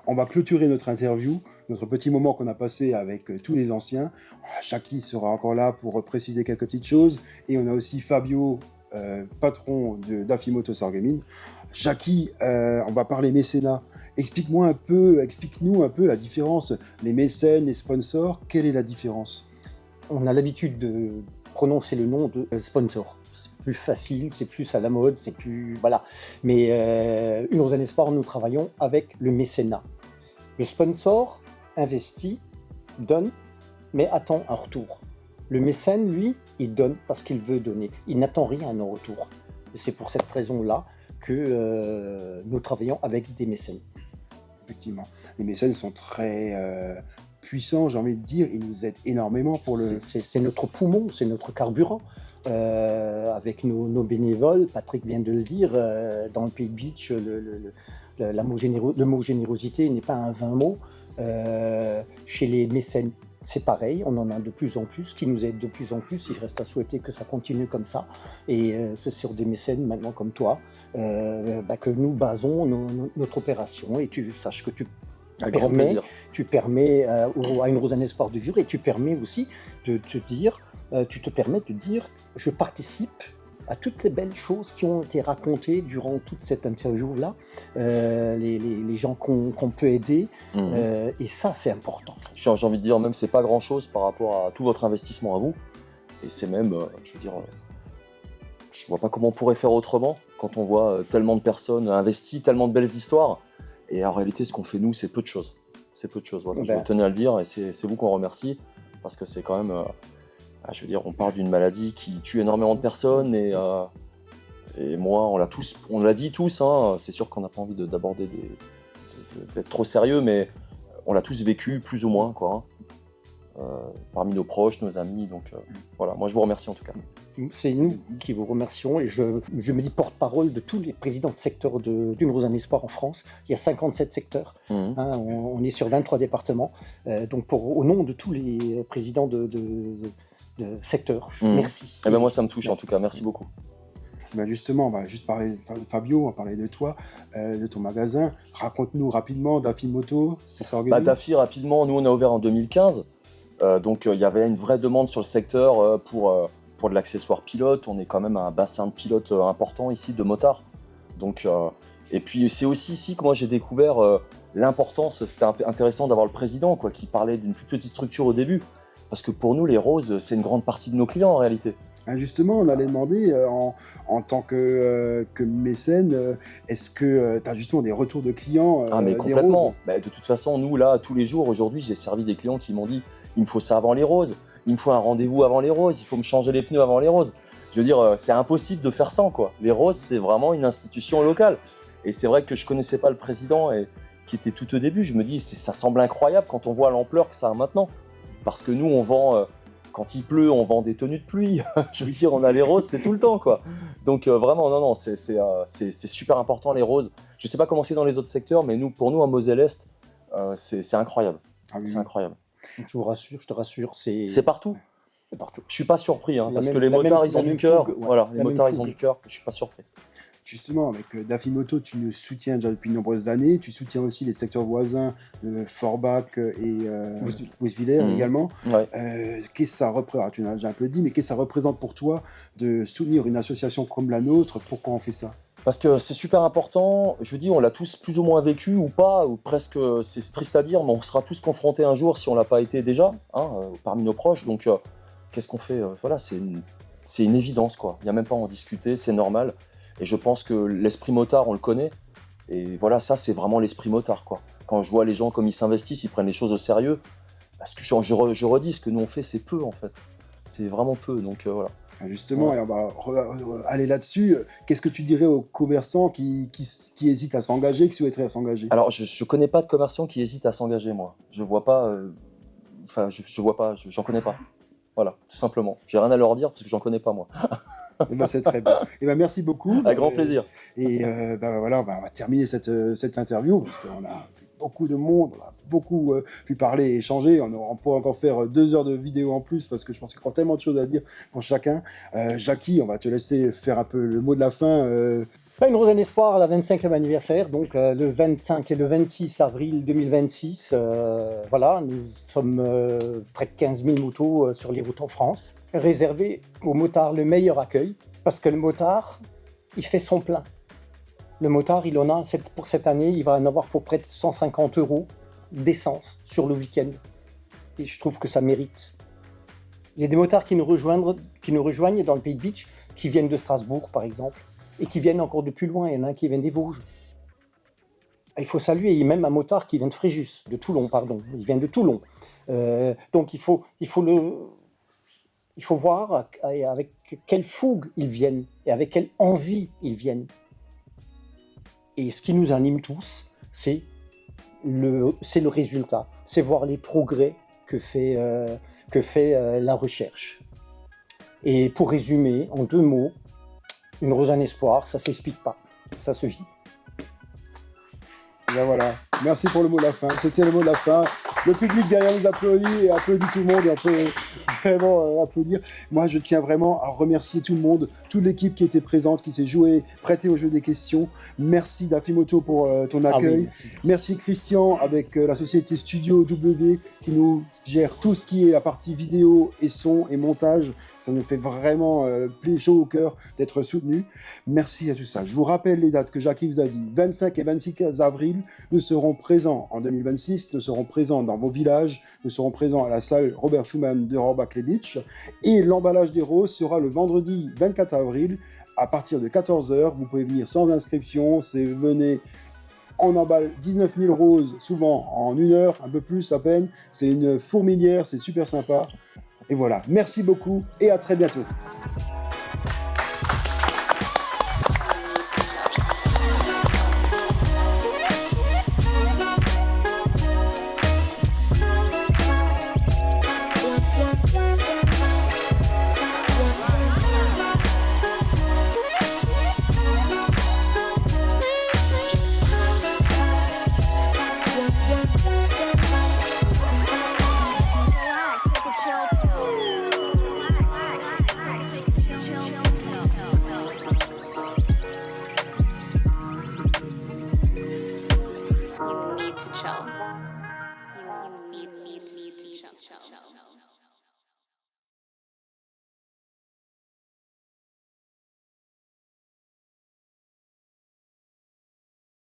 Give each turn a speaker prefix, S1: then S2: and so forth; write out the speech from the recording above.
S1: On va clôturer notre interview, notre petit moment qu'on a passé avec tous les anciens. Jackie sera encore là pour préciser quelques petites choses. Et on a aussi Fabio, patron d'Afimoto Sarreguemines. Jackie, on va parler mécénat. Explique-nous un peu la différence, les mécènes, les sponsors, quelle est la différence?
S2: On a l'habitude de prononcer le nom de sponsor. C'est plus facile, c'est plus à la mode, c'est plus... Voilà. Mais Une Rose Espoir, nous travaillons avec le mécénat. Le sponsor investit, donne, mais attend un retour. Le mécène, lui, il donne parce qu'il veut donner. Il n'attend rien en retour. Et c'est pour cette raison-là que nous travaillons avec des mécènes.
S1: Effectivement. Les mécènes sont très puissants, j'ai envie de dire. Ils nous aident énormément pour le...
S2: C'est notre poumon, c'est notre carburant. Avec nos bénévoles, Patrick vient de le dire, dans le Pays de Beach, le mot générosité n'est pas un vain mot. Chez les mécènes, c'est pareil, on en a de plus en plus, qui nous aident de plus en plus. Il reste à souhaiter que ça continue comme ça. Et c'est sur des mécènes, maintenant comme toi, que nous basons notre opération. Et tu saches que tu permets à Une Rose Espoir de vivre, et tu permets aussi de te dire, je participe à toutes les belles choses qui ont été racontées durant toute cette interview-là, les gens qu'on peut aider, et ça, c'est important.
S3: J'ai envie de dire, même, c'est pas grand-chose par rapport à tout votre investissement à vous, et c'est même, je veux dire, je vois pas comment on pourrait faire autrement quand on voit tellement de personnes investies, tellement de belles histoires, et en réalité, ce qu'on fait, nous, c'est peu de choses. C'est peu de choses, voilà. Je tenais à le dire, et c'est vous qu'on remercie, parce que c'est quand même... je veux dire, on parle d'une maladie qui tue énormément de personnes, et moi, on l'a dit tous, hein, c'est sûr qu'on n'a pas envie d'aborder d'être trop sérieux, mais on l'a tous vécu, plus ou moins, quoi, hein, parmi nos proches, nos amis, donc voilà, moi je vous remercie en tout cas.
S2: C'est nous qui vous remercions, et je me dis porte-parole de tous les présidents de secteurs d'Une Rose Espoir en France. Il y a 57 secteurs, on est sur 23 départements, donc au nom de tous les présidents de secteur. Merci.
S3: Et moi, ça me touche en tout cas. Merci beaucoup.
S1: Justement, on va juste parler, Fabio, on va parler de toi, de ton magasin. Raconte-nous rapidement Dafimoto, c'est ça organisé?
S3: Dafi, rapidement, nous on a ouvert en 2015. Donc il y avait une vraie demande sur le secteur pour de l'accessoire pilote. On est quand même un bassin de pilotes important ici, de motards. Donc, et puis c'est aussi ici que moi j'ai découvert l'importance. C'était intéressant d'avoir le président qui parlait d'une plus petite structure au début. Parce que pour nous, les roses, c'est une grande partie de nos clients en réalité.
S1: Justement, on allait demander, en tant que mécène, est-ce que tu as justement des retours de clients
S3: mais complètement. De toute façon, nous, là, tous les jours, aujourd'hui, j'ai servi des clients qui m'ont dit « il me faut ça avant les roses, il me faut un rendez-vous avant les roses, il faut me changer les pneus avant les roses ». Je veux dire, c'est impossible de faire sans, quoi. Les roses, c'est vraiment une institution locale. Et c'est vrai que je ne connaissais pas le président, qui était tout au début. Je me dis, ça semble incroyable quand on voit l'ampleur que ça a maintenant. Parce que nous, on vend, quand il pleut, on vend des tenues de pluie. Je veux dire, on a les roses, c'est tout le temps, quoi. Donc vraiment, non, c'est super important, les roses. Je ne sais pas comment c'est dans les autres secteurs, mais pour nous, à Moselle-Est, c'est incroyable. Oui. C'est incroyable.
S2: Je te rassure.
S3: C'est partout.
S2: C'est partout.
S3: Je ne suis pas surpris, parce que les motards, ils ont du cœur. Voilà, les motards, ils ont du cœur. Je ne suis pas surpris.
S1: Justement, avec Dafimoto, tu nous soutiens déjà depuis de nombreuses années. Tu soutiens aussi les secteurs voisins, Forbach et Westviller également.
S3: Ouais.
S1: Qu'est-ce que ça représente? Tu l'as déjà un peu dit, mais qu'est-ce que ça représente pour toi de soutenir une association comme la nôtre? Pourquoi on fait ça?
S3: Parce que c'est super important. Je dis, on l'a tous plus ou moins vécu ou pas, ou presque, c'est triste à dire, mais on sera tous confrontés un jour si on ne l'a pas été déjà, parmi nos proches. Donc, qu'est-ce qu'on fait? Voilà, c'est une évidence, quoi. Il n'y a même pas à en discuter, c'est normal. Et je pense que l'esprit motard, on le connaît. Et voilà, ça, c'est vraiment l'esprit motard, quoi. Quand je vois les gens comme ils s'investissent, ils prennent les choses au sérieux. Parce que je redis, ce que nous on fait, c'est peu, en fait. C'est vraiment peu, donc voilà.
S1: Justement, ouais. Et on va aller là-dessus. Qu'est-ce que tu dirais aux commerçants qui hésitent à s'engager, qui souhaiteraient s'engager?
S3: Alors, je ne connais pas de commerçants qui hésitent à s'engager, moi. Je vois pas... je vois pas, j'en connais pas. Voilà, tout simplement. J'ai rien à leur dire parce que j'en connais pas, moi.
S1: C'est très bien. Merci beaucoup.
S3: Avec grand plaisir.
S1: Et voilà, on va terminer cette interview parce qu'on a beaucoup de monde, on a beaucoup pu parler et échanger. On pourrait encore faire 2 heures de vidéo en plus parce que je pense qu'il y a encore tellement de choses à dire pour chacun. Jackie, on va te laisser faire un peu le mot de la fin.
S2: Une Rose en Espoir, la 25e anniversaire, donc le 25 et le 26 avril 2026. Voilà, nous sommes près de 15 000 motos sur les routes en France, réservées au motard le meilleur accueil, parce que le motard, il fait son plein. Le motard, il en a, pour cette année, il va en avoir pour près de 150 € d'essence sur le week-end. Et je trouve que ça mérite. Il y a des motards qui nous rejoignent dans le Pays de Bitche, qui viennent de Strasbourg, par exemple, et qui viennent encore de plus loin. Il y en a un qui vient des Vosges. Il faut saluer, il y a même un motard qui vient de Fréjus, de Toulon, pardon. Il vient de Toulon. Donc il faut voir avec quelle fougue ils viennent et avec quelle envie ils viennent. Et ce qui nous anime tous, c'est le résultat, c'est voir les progrès que fait la recherche. Et pour résumer, en 2 mots, une Rose en Espoir, ça ne s'explique pas, ça se vit.
S1: Et ben voilà, merci pour le mot de la fin. C'était le mot de la fin. Le public derrière nous applaudit et applaudit tout le monde et on peut vraiment applaudir. Moi, je tiens vraiment à remercier tout le monde, toute l'équipe qui était présente, qui s'est prêtée au jeu des questions. Merci Dafimoto pour ton accueil.
S2: Oui,
S1: merci Christian avec la société Studio W qui nous gère tout ce qui est la partie vidéo et son et montage. Ça nous fait vraiment chaud au cœur d'être soutenus. Merci à tout ça. Je vous rappelle les dates que Jackie vous a dit. 25 et 26 avril, nous serons présents en 2026. Nous serons présents dans vos villages. Nous serons présents à la salle Robert Schumann de Roback-les Bitches. Et l'emballage des roses sera le vendredi 24 avril à partir de 14 h. Vous pouvez venir sans inscription. Venez. On emballe 19 000 roses, souvent en 1 heure, un peu plus à peine. C'est une fourmilière, c'est super sympa. Et voilà, merci beaucoup et à très bientôt.